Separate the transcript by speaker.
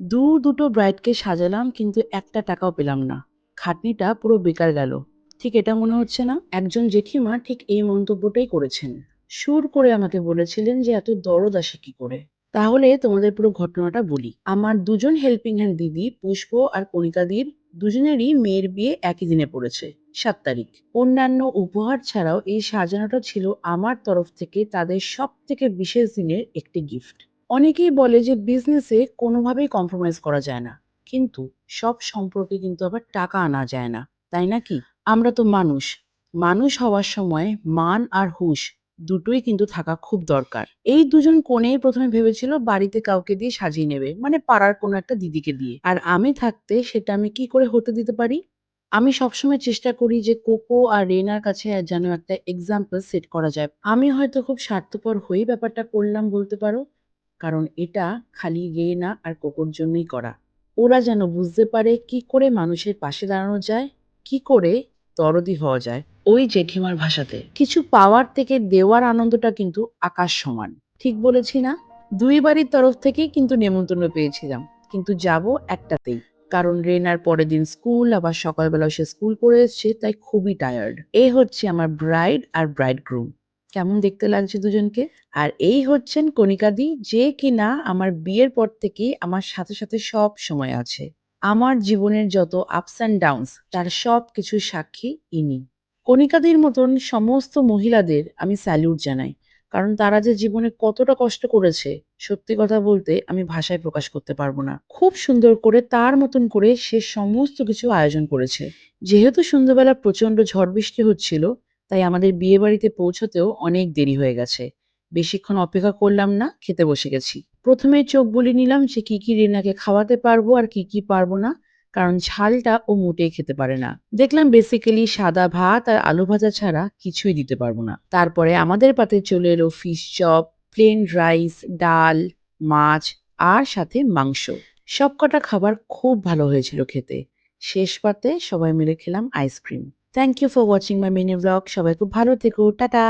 Speaker 1: দুটো ব্রাইডকে সাজালাম কিন্তু একটা টাকাও পেলাম না। খাটনিটা পুরো বেকার গেল। ঠিক এটা মনে হচ্ছে না? একজন জেঠিমা ঠিক এই মন্তব্যটাই করেছেন। সুর করে আমাকে বলেছিলেন যে এত দরদ আসে কি করে? তাহলে তোমাদের পুরো ঘটনাটা বলি। আমার দুজন হেল্পিং হ্যান্ড দিদি পুষ্প আর কণিকাদির দুজনেরই মেয়ের বিয়ে একই দিনে পড়েছে, ৭ তারিখ। অন্যান্য উপহার ছাড়াও এই সাজানোটা ছিল আমার তরফ থেকে তাদের সবথেকে বিশেষ দিনের একটি গিফট। অনেকেই বলে যে বিজনেসে কোনোভাবেই কম্প্রোমাইজ করা যায় না, কিন্তু সব সম্পর্কে কিন্তু আবার টাকা আনা যায় না, তাই নাকি? আমরা তো মানুষ। মানুষ হওয়ার সময় মান আর হুঁশ দুটোই কিন্তু থাকা খুব দরকার। এই দুজন কনেই প্রথমে ভেবেছিল বাড়িতে কাউকে দিয়ে সাজিয়ে নেবে, মানে পাড়ার কোনো একটা দিদিকে দিয়ে। আর আমি থাকতে সেটা আমি কি করে হতে দিতে পারি? আমি সবসময় চেষ্টা করি যে কোকো আর রেনার কাছে যেন একটা এক্সাম্পল সেট করা যায়। আমি হয়তো খুব স্বার্থপর হয়েই ব্যাপারটা করলাম বলতে পারো, কারণ এটা খালি রেনা আর কোকোর জন্যই করা। ওরা যেন বুঝতে পারে কি করে মানুষের পাশে দাঁড়ানো যায়, কি করে দরদি হওয়া যায়। ওই জেঠিমার ভাষাতে কিছু পাওয়ার থেকে দেওয়ার আনন্দটা কিন্তু আকাশ সমান। ঠিক বলেছি না? দুই বাড়ির তরফ থেকেই কিন্তু নেমন্তন্ন পেয়েছিলাম, কিন্তু যাব একটাতেই। কারণ রেনার পরের দিন স্কুল, আবার সকালবেলাও সে স্কুল করে এসছে, তাই খুবই টায়ার্ড। এই হচ্ছে আমার ব্রাইড আর ব্রাইড গ্রুম। কেমন দেখতে লাগছে দুজনকে? আর এই হচ্ছেন কণিকাদি, যে কিনা আমার বিয়ের পর থেকেই আমার সাথে সাথে সব সময় আছে। আমার জীবনের যত আপস অ্যান্ড ডাউনস তার সব কিছুর সাক্ষী ইনি। কণিকাদির মতন সমস্ত মহিলাদের আমি স্যালিউট জানাই, কারণ তারা যে জীবনে কতটা কষ্ট করেছে, সত্যি কথা বলতে আমি ভাষায় প্রকাশ করতে পারবো না। খুব সুন্দর করে তার মতন করে সে সমস্ত কিছু আয়োজন করেছে। যেহেতু সন্ধ্যাবেলা প্রচন্ড ঝড় বৃষ্টি হচ্ছিল, তাই আমাদের বিয়ে বাড়িতে পৌঁছতেও অনেক দেরি হয়ে গেছে। বেশিক্ষণ অপেক্ষা করলাম না, খেতে বসে গেছি। প্রথমে চোখ বুলিয়ে নিলাম যে কি কি রিনাকে খাওয়াতে পারবো আর কি কি পারবো না, কারণ ঝালটা ও মোটেই খেতে পারে না। দেখলাম বেসিক্যালি সাদা ভাত আর আলু ভাজা ছাড়া কিছুই দিতে পারবো না। তারপরে আমাদের পাতে চলে এলো ফিশ চপ, প্লেন রাইস, ডাল, মাছ আর সাথে মাংস। সবকটা খাবার খুব ভালো হয়েছিল খেতে। শেষ পাতে সবাই মিলে খেলাম ice cream. Thank you for watching my mini blog. সবাই খুব ভালো থেকো। টাটা।